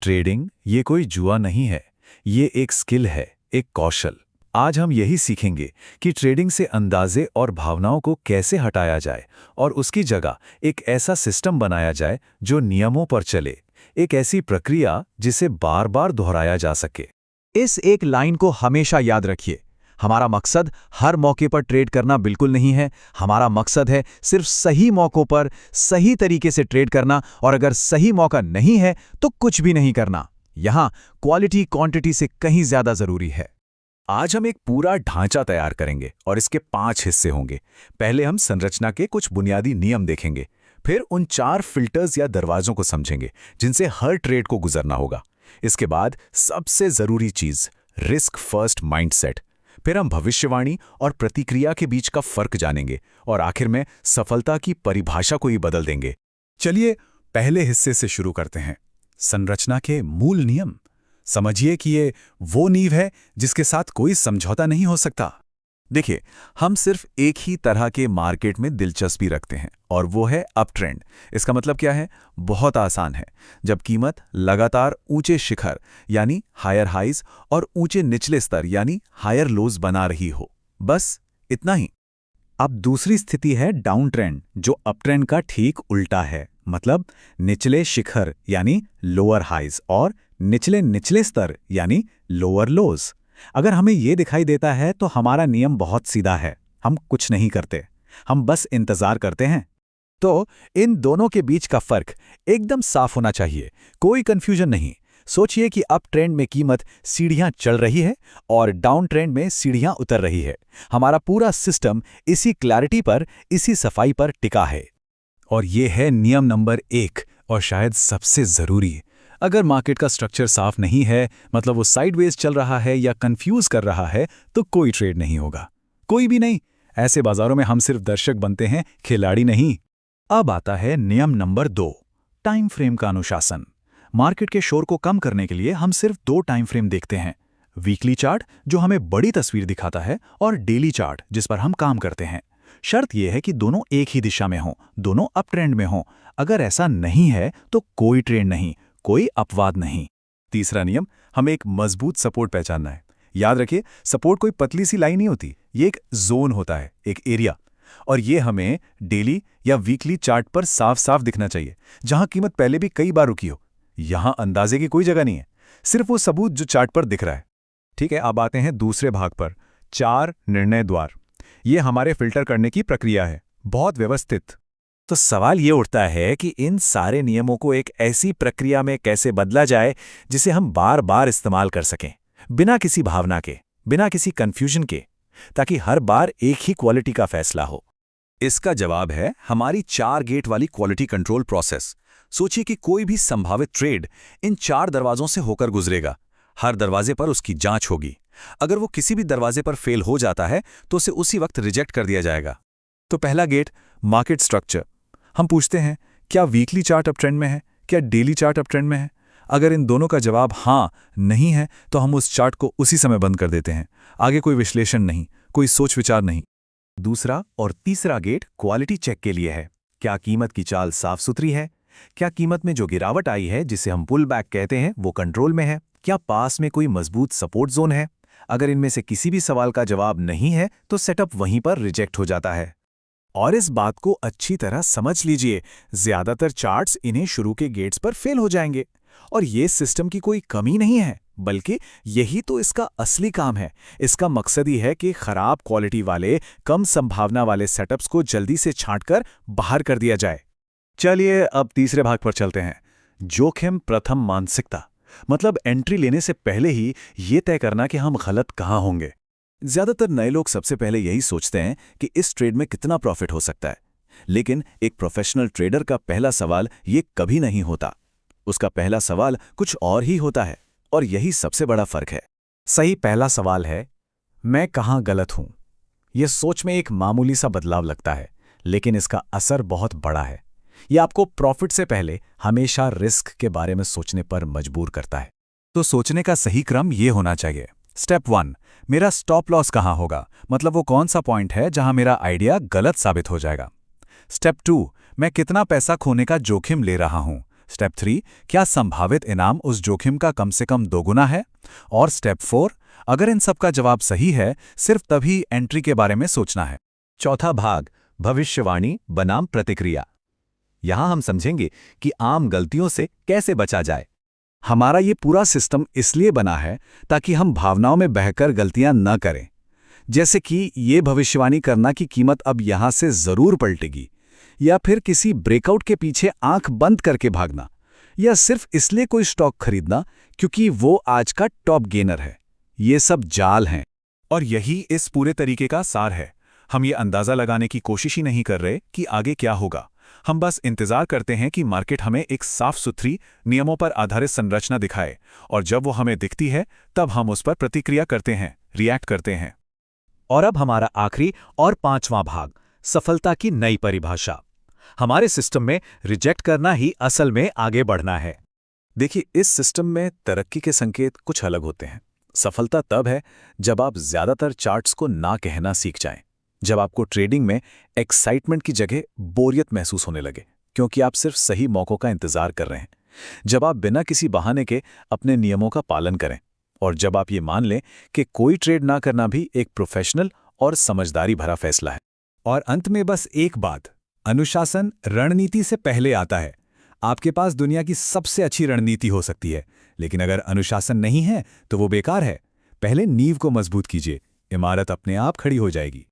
Trading ये कोई जुआ नहीं है, ये एक स्किल है, एक कौशल। आज हम यही सीखेंगे कि ट्रेडिंग से अंदाजे और भावनाओं को कैसे हटाया जाए और उसकी जगह एक ऐसा सिस्टम बनाया जाए जो नियमों पर चले, एक ऐसी प्रक्रिया जिसे बार बार दोहराया जा सके। इस एक लाइन को हमेशा याद रखिए। हमारा मकसद हर मौके पर ट्रेड करना बिल्कुल नहीं है। हमारा मकसद है सिर्फ सही मौकों पर सही तरीके से ट्रेड करना, और अगर सही मौका नहीं है तो कुछ भी नहीं करना। यहां क्वालिटी क्वांटिटी से कहीं ज्यादा जरूरी है। आज हम एक पूरा ढांचा तैयार करेंगे और इसके 5 हिस्से होंगे। पहले हम संरचना के कुछ बुनियादी नियम देखेंगे, फिर उन 4 फिल्टर्स या दरवाजों को समझेंगे जिनसे हर ट्रेड को गुजरना होगा। इसके बाद सबसे जरूरी चीज, रिस्क फर्स्ट माइंडसेट। फिर हम भविष्यवाणी और प्रतिक्रिया के बीच का फर्क जानेंगे और आखिर में सफलता की परिभाषा को ही बदल देंगे। चलिए पहले हिस्से से शुरू करते हैं, संरचना के मूल नियम। समझिए कि ये वो नींव है जिसके साथ कोई समझौता नहीं हो सकता। देखिए, हम सिर्फ एक ही तरह के मार्केट में दिलचस्पी रखते हैं और वो है अप ट्रेंड। इसका मतलब क्या है? बहुत आसान है। जब कीमत लगातार ऊंचे शिखर यानी हायर हाइज और ऊंचे निचले स्तर यानी हायर लोज बना रही हो, बस इतना ही। अब दूसरी स्थिति है डाउन ट्रेंड, जो अप ट्रेंड का ठीक उल्टा है। मतलब निचले शिखर यानी लोअर हाइज और निचले निचले स्तर यानी लोअर लोज। अगर हमें यह दिखाई देता है तो हमारा नियम बहुत सीधा है, हम कुछ नहीं करते, हम बस इंतजार करते हैं। तो इन दोनों के बीच का फर्क एकदम साफ होना चाहिए, कोई कंफ्यूजन नहीं। सोचिए कि अप ट्रेंड में कीमत सीढ़ियां चढ़ रही है और डाउन ट्रेंड में सीढ़ियां उतर रही है। हमारा पूरा सिस्टम इसी क्लैरिटी पर, इसी सफाई पर टिका है। और ये है नियम नंबर 1 और शायद सबसे जरूरी। अगर मार्केट का स्ट्रक्चर साफ नहीं है, मतलब वो साइडवेज चल रहा है या कंफ्यूज कर रहा है, तो कोई ट्रेड नहीं होगा, कोई भी नहीं। ऐसे बाजारों में हम सिर्फ दर्शक बनते हैं, खिलाड़ी नहीं। अब आता है नियम नंबर 2, टाइम फ्रेम का अनुशासन। मार्केट के शोर को कम करने के लिए हम सिर्फ 2 टाइम फ्रेम देखते हैं, वीकली चार्ट जो हमें बड़ी तस्वीर दिखाता है और डेली चार्ट जिस पर हम काम करते हैं। शर्त यह है कि दोनों एक ही दिशा में हों, दोनों अप ट्रेंड में हों। अगर ऐसा नहीं है तो कोई ट्रेंड नहीं, कोई अपवाद नहीं। तीसरा नियम, हमें एक मजबूत सपोर्ट पहचानना है। याद रखिए, सपोर्ट कोई पतली सी लाइन नहीं होती, ये एक जोन होता है, एक एरिया। और ये हमें डेली या वीकली चार्ट पर साफ साफ दिखना चाहिए, जहां कीमत पहले भी कई बार रुकी हो। यहां अंदाजे की कोई जगह नहीं है, सिर्फ वो सबूत जो चार्ट पर दिख रहा है। ठीक है, अब आते हैं दूसरे भाग पर, 4 निर्णय द्वार। ये हमारे फिल्टर करने की प्रक्रिया है, बहुत व्यवस्थित। तो सवाल ये उठता है कि इन सारे नियमों को एक ऐसी प्रक्रिया में कैसे बदला जाए जिसे हम बार बार इस्तेमाल कर सकें, बिना किसी भावना के, बिना किसी कंफ्यूजन के, ताकि हर बार एक ही क्वालिटी का फैसला हो। इसका जवाब है हमारी 4 गेट वाली क्वालिटी कंट्रोल प्रोसेस। सोचिए कि कोई भी संभावित ट्रेड इन 4 दरवाजों से होकर गुजरेगा। हर दरवाजे पर उसकी जांच होगी। अगर वो किसी भी दरवाजे पर फेल हो जाता है तो उसे उसी वक्त रिजेक्ट कर दिया जाएगा। तो पहला गेट, मार्केट स्ट्रक्चर। हम पूछते हैं, क्या वीकली चार्ट अप ट्रेंड में है, क्या डेली चार्ट अप ट्रेंड में है? अगर इन दोनों का जवाब हाँ नहीं है तो हम उस चार्ट को उसी समय बंद कर देते हैं। आगे कोई विश्लेषण नहीं, कोई सोच विचार नहीं। दूसरा और तीसरा गेट क्वालिटी चेक के लिए है। क्या कीमत की चाल साफ सुथरी है? क्या कीमत में जो गिरावट आई है, जिसे हम पुल बैक कहते हैं, वो कंट्रोल में है? क्या पास में कोई मजबूत सपोर्ट जोन है? अगर इनमें से किसी भी सवाल का जवाब नहीं है तो सेटअप वहीं पर रिजेक्ट हो जाता है। और इस बात को अच्छी तरह समझ लीजिए, ज्यादातर चार्ट्स इन्हें शुरू के गेट्स पर फेल हो जाएंगे। और ये सिस्टम की कोई कमी नहीं है, बल्कि यही तो इसका असली काम है। इसका मकसद ही है कि खराब क्वालिटी वाले, कम संभावना वाले सेटअप्स को जल्दी से छांटकर बाहर कर दिया जाए। चलिए अब तीसरे भाग पर चलते हैं, जोखिम प्रथम मानसिकता। मतलब एंट्री लेने से पहले ही ये तय करना कि हम गलत कहाँ होंगे। ज्यादातर नए लोग सबसे पहले यही सोचते हैं कि इस ट्रेड में कितना प्रॉफिट हो सकता है, लेकिन एक प्रोफेशनल ट्रेडर का पहला सवाल ये कभी नहीं होता। उसका पहला सवाल कुछ और ही होता है, और यही सबसे बड़ा फर्क है। सही पहला सवाल है, मैं कहाँ गलत हूं? यह सोच में एक मामूली सा बदलाव लगता है, लेकिन इसका असर बहुत बड़ा है। यह आपको प्रॉफिट से पहले हमेशा रिस्क के बारे में सोचने पर मजबूर करता है। तो सोचने का सही क्रम ये होना चाहिए। स्टेप 1, मेरा स्टॉप लॉस कहाँ होगा? मतलब वो कौन सा पॉइंट है जहां मेरा आइडिया गलत साबित हो जाएगा। स्टेप 2, मैं कितना पैसा खोने का जोखिम ले रहा हूं? स्टेप 3, क्या संभावित इनाम उस जोखिम का कम से कम दोगुना है? और स्टेप 4, अगर इन सब का जवाब सही है, सिर्फ तभी एंट्री के बारे में सोचना है। चौथा भाग, भविष्यवाणी बनाम प्रतिक्रिया। यहां हम समझेंगे कि आम गलतियों से कैसे बचा जाए। हमारा ये पूरा सिस्टम इसलिए बना है ताकि हम भावनाओं में बहकर गलतियां न करें। जैसे कि ये भविष्यवाणी करना कि कीमत अब यहां से जरूर पलटेगी, या फिर किसी ब्रेकआउट के पीछे आंख बंद करके भागना, या सिर्फ इसलिए कोई स्टॉक खरीदना क्योंकि वो आज का टॉप गेनर है। ये सब जाल हैं। और यही इस पूरे तरीके का सार है। हम ये अंदाजा लगाने की कोशिश ही नहीं कर रहे कि आगे क्या होगा। हम बस इंतजार करते हैं कि मार्केट हमें एक साफ सुथरी, नियमों पर आधारित संरचना दिखाए, और जब वो हमें दिखती है तब हम उस पर प्रतिक्रिया करते हैं, रिएक्ट करते हैं। और अब हमारा आखिरी और 5वां भाग, सफलता की नई परिभाषा। हमारे सिस्टम में रिजेक्ट करना ही असल में आगे बढ़ना है। देखिए, इस सिस्टम में तरक्की के संकेत कुछ अलग होते हैं। सफलता तब है जब आप ज्यादातर चार्ट्स को ना कहना सीख जाएं, जब आपको ट्रेडिंग में एक्साइटमेंट की जगह बोरियत महसूस होने लगे क्योंकि आप सिर्फ सही मौकों का इंतजार कर रहे हैं, जब आप बिना किसी बहाने के अपने नियमों का पालन करें, और जब आप ये मान लें कि कोई ट्रेड ना करना भी एक प्रोफेशनल और समझदारी भरा फैसला है। और अंत में बस एक बात, अनुशासन रणनीति से पहले आता है। आपके पास दुनिया की सबसे अच्छी रणनीति हो सकती है, लेकिन अगर अनुशासन नहीं है तो वो बेकार है। पहले नींव को मजबूत कीजिए, इमारत अपने आप खड़ी हो जाएगी।